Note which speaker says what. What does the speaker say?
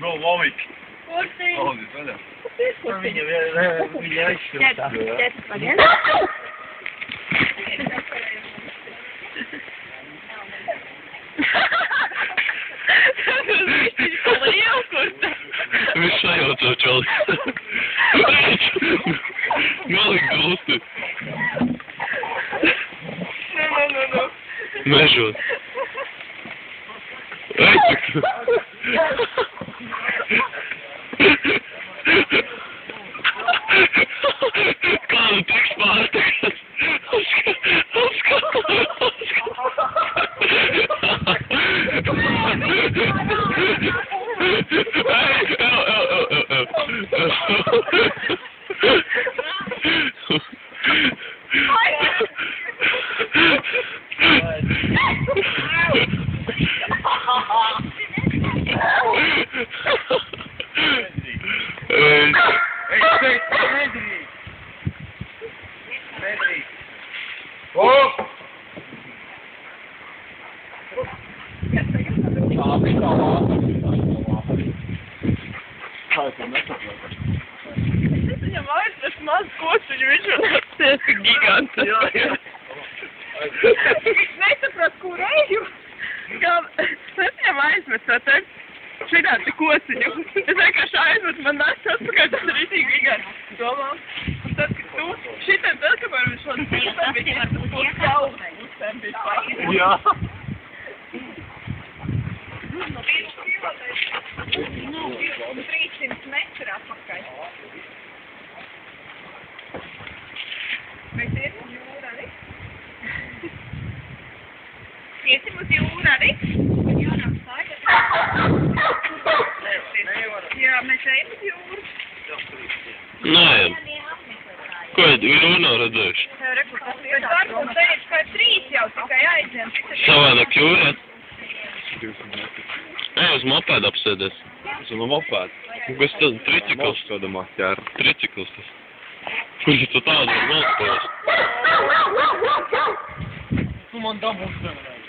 Speaker 1: No, Momik.
Speaker 2: Kur viņi?
Speaker 1: Paldies, vaļā.
Speaker 3: Viņa aizšķirtā.
Speaker 2: Ķet, pagaid.
Speaker 4: Viņš sajauco čalis. Nolikt gulsti. Mežot. Ej, cik tu. Kādu tiks pārtakas?
Speaker 2: Viņam aiznes maz kociņu, viņš jau neatcies gigants.
Speaker 1: Jā, jā.
Speaker 2: Viņš nesaprot, kur eju. Es viņam aizmetu te šitādi kociņu. Es vienkārši aizmetu, man nāc atpakaļ, tas ir rītīgi gigants. Domā. Un tad, kad tu šitādi tad, kamēr viņš man pīstam, viņš ir tas kur savu pusēm bija pārējais.
Speaker 1: Jā.
Speaker 2: Nu, 300 metru atpakaļ. Mēs iesim uz jūru arī? Iesim uz jūru arī? Jūrām stāja. Jā, mēs ejam uz jūru.
Speaker 4: Nē. Ko runā redzējuši?
Speaker 2: Bet varbūt teicu, ka 3 jau tikai aizņem.
Speaker 4: Savādāk jūrā? Ej, uz mopēdu apsēdies.
Speaker 1: Es no mopēdu.
Speaker 4: Kas tad? Tricikls?
Speaker 1: Kādamā ķēra.
Speaker 4: Tricikls tas. Kurš tu tādu var nospēlēt?
Speaker 3: Tu man dabūs nevarēji.